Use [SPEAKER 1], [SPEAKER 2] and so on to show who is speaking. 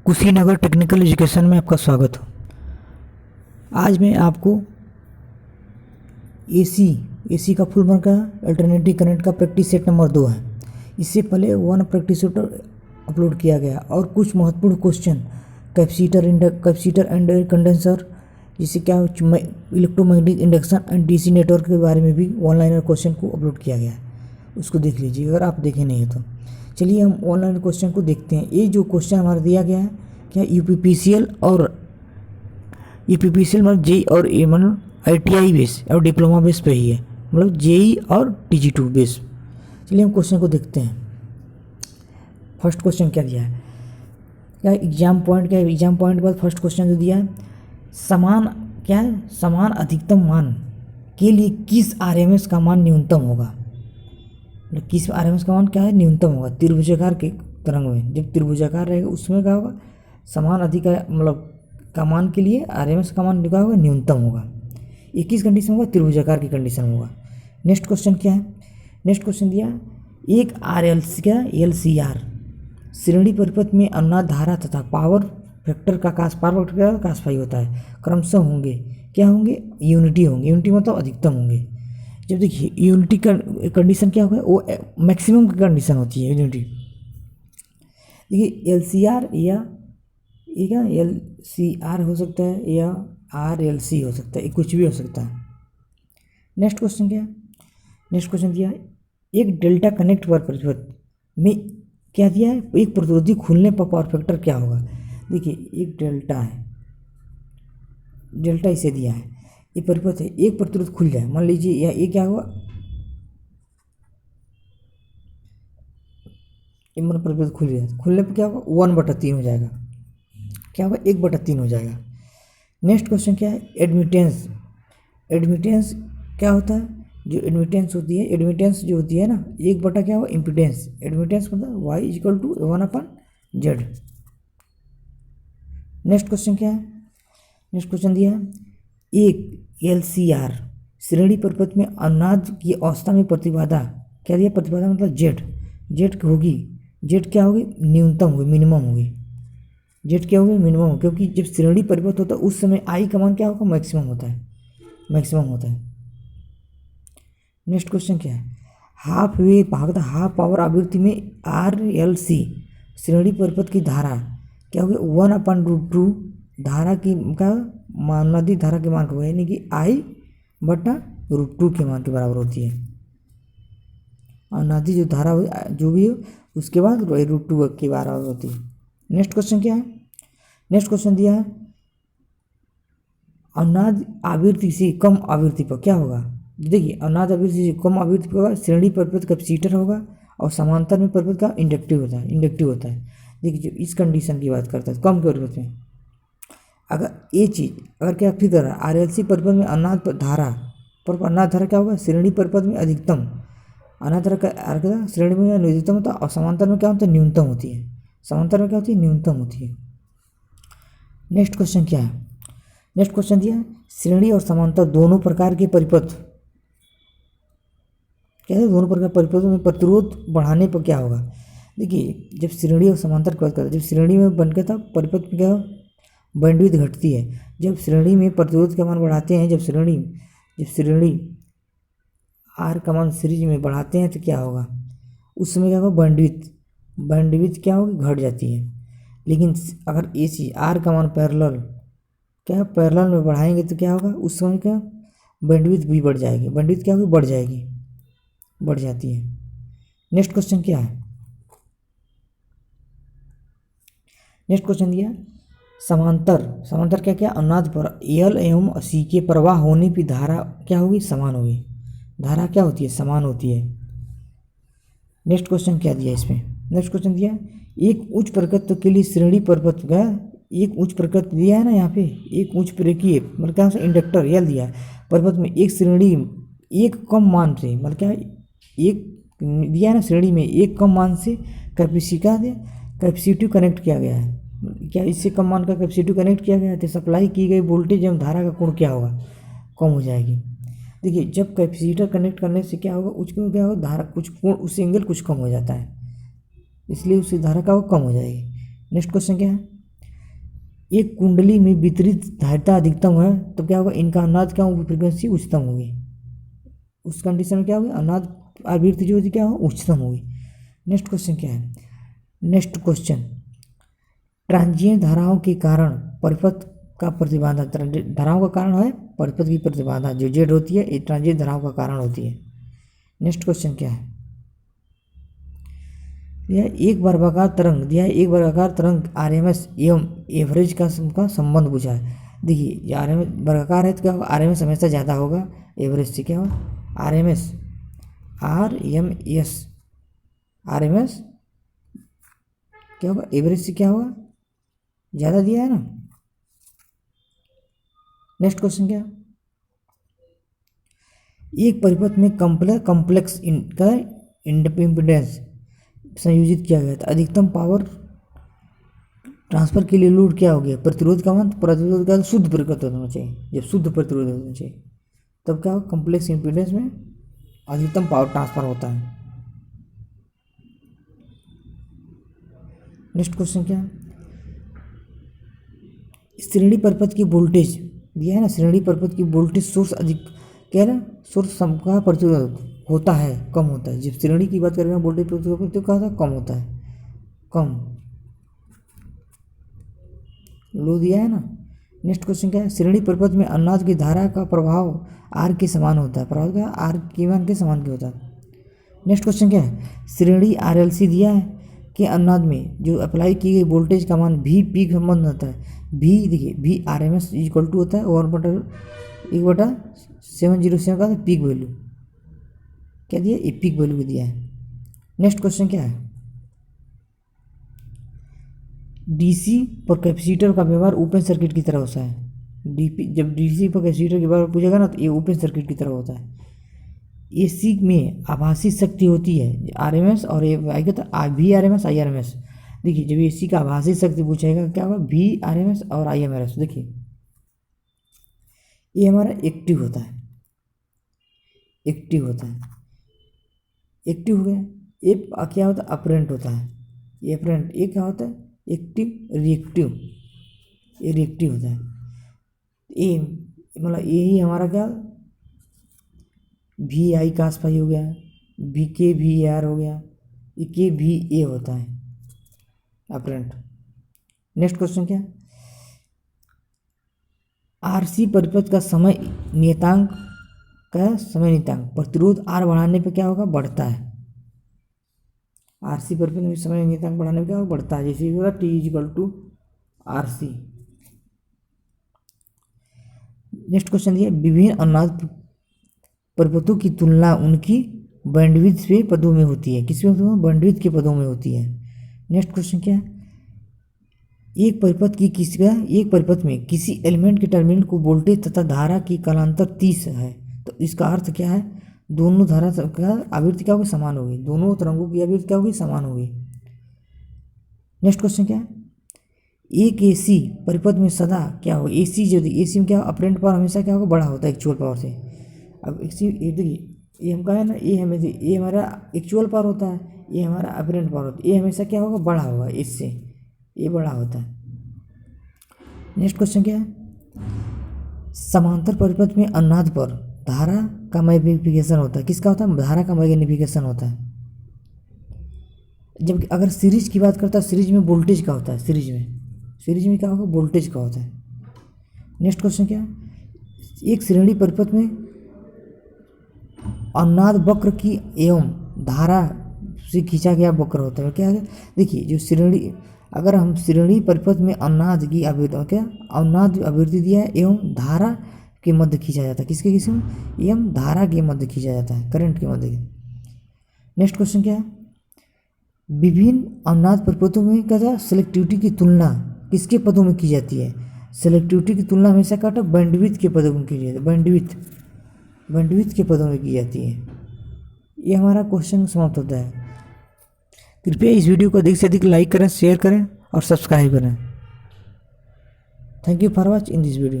[SPEAKER 1] Kushinagar technical education में आपका स्वागत हो। आज मैं आपको एसी का फुल फॉर्म का अल्टरनेटिव करंट का प्रैक्टिस सेट नंबर 2 है। इससे पहले 1 प्रैक्टिस सेट अपलोड किया गया और कुछ महत्वपूर्ण क्वेश्चन कैपेसिटर एंड कंडेंसर, जिससे क्या electromagnetic induction and DC network के बारे में भी ऑनलाइन क्वेश्चन को अपलोड किया गया है। उसको देख लीजिए अगर आप देखे नहीं है तो। चलिए हम ऑनलाइन क्वेश्चन को देखते हैं। ये जो क्वेश्चन हमारा दिया गया है क्या यूपीपीसीएल मतलब जेई और ए मतलब आईटीआई बेस और डिप्लोमा बेस पे ही है, मतलब जेई और टीजी2 बेस। चलिए हम क्वेश्चन को देखते हैं। फर्स्ट क्वेश्चन क्या दिया है, क्या एग्जाम पॉइंट के बाद फर्स्ट क्वेश्चन जो दिया है, समान अधिकतम मान के लिए किस आरएमएस का मान न्यूनतम होगा। किस आरएमएस का मान क्या है, न्यूनतम होगा। त्रिभुजाकार के तरंग में जब त्रिभुजाकार रहेगा उसमें क्या होगा, समान अधिक मतलब का मान के लिए आरएमएस का मान क्या होगा, न्यूनतम होगा। ये किस कंडीशन होगा, त्रिभुजाकार की कंडीशन होगा। नेक्स्ट क्वेश्चन क्या है, नेक्स्ट क्वेश्चन दिया एक एलसीआर श्रेणी परिपथ में अनुनाद धारा तथा पावर फैक्टर का कास फाई होता है, क्रमशः होंगे क्या होंगे, यूनिटी होंगे। यूनिटी मतलब अधिकतम होंगे। जब देखिए यूनिटी का कंडीशन क्या होगा, वो मैक्सिमम की कंडीशन होती है यूनिटी। देखिए एलसीआर या एलसीआर हो सकता है या आरएलसी हो सकता है, ये कुछ भी हो सकता है। नेक्स्ट क्वेश्चन क्या है, नेक्स्ट क्वेश्चन दिया है एक डेल्टा कनेक्ट पर परिपथ में क्या दिया है, एक प्रतिरोधी खुलने पर पावर फैक्टर क्या होगा। देखिए एक डेल्टा है, डेल्टा इसे दिया है, ये परिपथ है, एक प्रतिरोध खुल जाए मान लीजिए, या ये क्या हुआ, मन परिपथ खुल जाए, खुलने पर क्या होगा 1/3 हो जाएगा, क्या होगा 1/3 हो जाएगा। नेक्स्ट क्वेश्चन क्या है, एडमिटेंस। एडमिटेंस क्या होता है, जो एडमिटेंस होती है, एडमिटेंस जो होती है ना 1 क्या होगा इम्पीडेंस। एडमिटेंस मतलब y=1/z। नेक्स्ट क्वेश्चन क्या है, नेक्स्ट क्वेश्चन दिया है एक एलसीआर श्रेणी परिपथ में अनुनाद की अवस्था में प्रतिबाधा क्या दिया, प्रतिबाधा मतलब जेड होगी, जेड क्या होगी, न्यूनतम होगी, मिनिमम होगी। जेड क्या होगी, मिनिमम, क्योंकि जब श्रेणी परिपथ होता है उस समय आई का मान क्या होगा, मैक्सिमम होता है, मैक्सिमम होता है। नेक्स्ट क्वेश्चन क्या है, हाफ वेव भागता हाफ पावर आवृत्ति में आरएलसी श्रेणी परिपथ की धारा क्या होगी 1/√2 धारा की का अनुनादित धारा के मान को, यानी कि I/√2 के मान के बराबर होती है। अनुनादित जो धारा जो भी हो उसके बाद √2 के बराबर होती है। नेक्स्ट क्वेश्चन क्या है, नेक्स्ट क्वेश्चन दिया है अनुनाद आवृत्ति से कम आवृत्ति पर क्या होगा। देखिए अनुनाद आवृत्ति से कम आवृत्ति पर श्रेणी परिपथ कैपेसिटर होगा और समांतर में परिपथ का इंडक्टिव होता है। देखिए जो इस कंडीशन की बात करता है कम के परिपथ में, अगर ये चीज़ अगर क्या फिर तरह आरएलसी परिपथ में अनुनाद धारा क्या होगा, श्रेणी परिपथ में अधिकतम अनुनाद धारा का श्रेणी में न्यूनतम होता है और समांतर में क्या होता है, न्यूनतम होती है। समांतर में क्या होती है, न्यूनतम होती है। नेक्स्ट क्वेश्चन क्या है, नेक्स्ट क्वेश्चन दिया श्रेणी और समांतर दोनों प्रकार के परिपथ क्या है, दोनों प्रकार परिपथों में प्रतिरोध बढ़ाने पर क्या होगा। देखिए जब श्रेणी और समांतर की बात करते हैं, जब श्रेणी में बन के था परिपथ में क्या बैंडविड्थ घटती है। जब श्रेणी में प्रतिरोध का मान बढ़ाते हैं, जब श्रेणी आर का मान सीरीज में बढ़ाते हैं तो क्या होगा, उस समय क्या होगा, बैंडविड्थ क्या होगी, घट जाती है। लेकिन अगर ए सी आर का मान पैरेलल में बढ़ाएंगे तो क्या होगा, उस समय क्या बैंडविड्थ भी बढ़ जाएगी, बैंडविड्थ क्या होगी, बढ़ जाती है। नेक्स्ट क्वेश्चन क्या है, नेक्स्ट क्वेश्चन दिया समांतर क्या अनुनाद पर एल एवं सी के प्रवाह होने की धारा क्या होगी, समान होगी। धारा क्या होती है, समान होती है। नेक्स्ट क्वेश्चन क्या दिया इसमें, नेक्स्ट क्वेश्चन दिया एक उच्च प्रकृति के लिए श्रेणी परिपथ का एक उच्च प्रकृति दिया है ना, यहाँ पे एक उच्च प्रेरकीय मतलब क्या इंडक्टर एल दिया है परिपथ में एक श्रेणी एक कम मान से मतलब क्या एक दिया है ना, श्रेणी में एक कम मान से कैपेसिटिव कनेक्ट किया गया है। क्या इससे कम मान का कैपेसिटिव कनेक्ट किया गया है तो सप्लाई की गई वोल्टेज एवं धारा का कोण क्या होगा, कम हो जाएगी। देखिए जब कैपेसिटर कनेक्ट करने से क्या होगा, उसको क्या होगा, धारा कुछ कोण उस एंगल कुछ कम हो जाता है, इसलिए उसकी धारा का वो कम हो जाएगी। नेक्स्ट क्वेश्चन क्या है, एक कुंडली में वितरित धारिता अधिकतम है तो क्या होगा, इनका अनुनाद क्या होगी, फ्रीक्वेंसी उच्चतम होगी। उस कंडीशन में क्या होगी, अनुनाद आवृत्ति जो होती क्या होगी, उच्चतम होगी। नेक्स्ट क्वेश्चन क्या है, नेक्स्ट क्वेश्चन, ट्रांजिएंट धाराओं के कारण परिपथ का प्रतिबाधा, धाराओं का कारण है परिपथ की प्रतिबाधा जो जेड होती है, ये ट्रांजिएंट धाराओं का कारण होती है। नेक्स्ट क्वेश्चन क्या है, यह एक वर्गाकार तरंग दिया है, एक वर्गाकार तरंग आरएमएस एवं एवरेज का संबंध पूछा है। देखिए ये आरएमएस वर्गाकार है तो क्या होगा, आरएमएस हमेशा ज़्यादा होगा एवरेज से, क्या होगा आरएमएस, आरएमएस क्या होगा, एवरेज से क्या होगा, ज़्यादा दिया है ना। नेक्स्ट क्वेश्चन क्या, एक परिपथ में कॉम्प्लेक्स इम्पीडेंस संयोजित किया गया था, अधिकतम पावर ट्रांसफर के लिए लोड क्या हो गया, प्रतिरोध का मान, प्रतिरोध का शुद्ध प्रतिरोध होना चाहिए, जब शुद्ध प्रतिरोध होना चाहिए तब क्या होगा, कॉम्प्लेक्स इम्पीडेंस में अधिकतम पावर ट्रांसफर होता है। नेक्स्ट क्वेश्चन क्या, श्रेणी परिपथ की वोल्टेज दिया है ना, श्रेणी परिपथ की वोल्टेज सोर्स अधिक क्या है ना, सोर्स का प्रतिरोध होता है कम होता है, जब श्रेणी की बात करें वोल्टेज प्रतिरोध तो क्या होता है, कम होता है, कम लो दिया है ना। नेक्स्ट क्वेश्चन क्या है, श्रेणी परिपथ में अनुनाद की धारा का प्रभाव आर के समान होता है, प्रभाव क्या आर के मान के समान क्या होता है। नेक्स्ट क्वेश्चन क्या है, श्रेणी आरएलसी दिया है कि अनुनाद में जो अप्लाई की गई वोल्टेज का मान भी पीक संबंध होता है, भी देखिए भी आरएमएस इक्वल टू होता है 1/707 का पीक वैल्यू क्या दिया, ये पीक वैल्यू दिया है। नेक्स्ट क्वेश्चन क्या है, डीसी पर कैपेसिटर का व्यवहार ओपन सर्किट की तरह होता है, जब डीसी पर कैपेसिटर के बारे में पूछेगा ना तो ये ओपन सर्किट की तरह होता है। एसी में आभासी शक्ति होती है आरएमएस और वी आरएमएस आई आरएमएस। देखिए जब एसी का आभासी शक्ति पूछेगा क्या होगा, वी आरएमएस और आई आरएमएस। देखिए ये हमारा एक्टिव होता है, एक्टिव होता है, एक्टिव हो गया। ये क्या होता है, अपरेंट होता है, ये अपरेंट, ये क्या होता है एक्टिव, रिएक्टिव, ये रिएक्टिव होता है। ये मतलब यही हमारा क्या वी आई का आसपाई हो गया, वी के वी आर हो गया, ये के वी ए होता है अपरेंट। नेक्स्ट क्वेश्चन क्या, आरसी परिपथ का समय नियतांक का समय नियतांक प्रतिरोध आर बढ़ाने पे क्या होगा, बढ़ता है। आरसी परिपथ में समय नियतांक बढ़ाने पे क्या होगा, बढ़ता है, जैसे होगा T equal to R C. Next question दिया, विभिन्न अनुनाद परिपथों की तुलना उनकी बैंडविड्थ के पदों में होती है, किस पदों में, बैंडविड्थ के पदों में होती है। नेक्स्ट क्वेश्चन क्या है, एक परिपथ में किसी एलिमेंट के टर्मिनल को वोल्टेज तथा धारा की कालांतर 30 है, तो इसका अर्थ क्या है, दोनों धारा का आवृत्ति क्या होगी, समान होगी, दोनों तरंगों की आवृत्ति क्या होगी, समान होगी। नेक्स्ट क्वेश्चन क्या है, एक एसी परिपथ में सदा क्या होगा, एसी जो एसी में क्या अपरेंट पावर हमेशा क्या होगा, बड़ा होता है एक्चुअल पावर से। अब देखिए ये हम कहा है ना, ये हमारा एक्चुअल पावर होता है, ये हमारा अपरेंट पावर होता है, ये हमेशा क्या होगा, बड़ा होगा, इससे ये बड़ा होता है। नेक्स्ट क्वेश्चन क्या है, समांतर परिपथ में अनुनाद पर धारा का मैग्निफिकेशन होता है, किसका होता है, धारा का मैग्निफिकेशन होता है। जबकि अगर सीरीज की बात करता है, सीरीज में वोल्टेज का होता है, सीरीज में क्या होगा, वोल्टेज का होता है। नेक्स्ट क्वेश्चन क्या है, एक श्रेणी परिपथ में अनुनाद वक्र की एवं धारा से खींचा गया वक्र होता है, क्या है, देखिए जो श्रेणी, अगर हम श्रेणी परिपथ में अनुनाद की आवृत्ति क्या, अनुनाद आवृत्ति दिया है एवं धारा के मध्य खींचा जाता है, किसके किसी में, एवं धारा के मध्य खींचा जाता है, करंट के मध्य। नेक्स्ट क्वेश्चन क्या है, विभिन्न अनुनाद परिपथों में क्या था, सेलेक्टिविटी की तुलना किसके पदों में की जाती है, सेलेक्टिविटी की तुलना हमेशा क्या होता है, बैंडविड्थ के पदों में की जाती है, बैंडविड्थ के पदों में की जाती है। ये हमारा क्वेश्चन समाप्त होता है। कृपया इस वीडियो को अधिक से अधिक लाइक करें, शेयर करें और सब्सक्राइब करें। Thank you for watch in this video.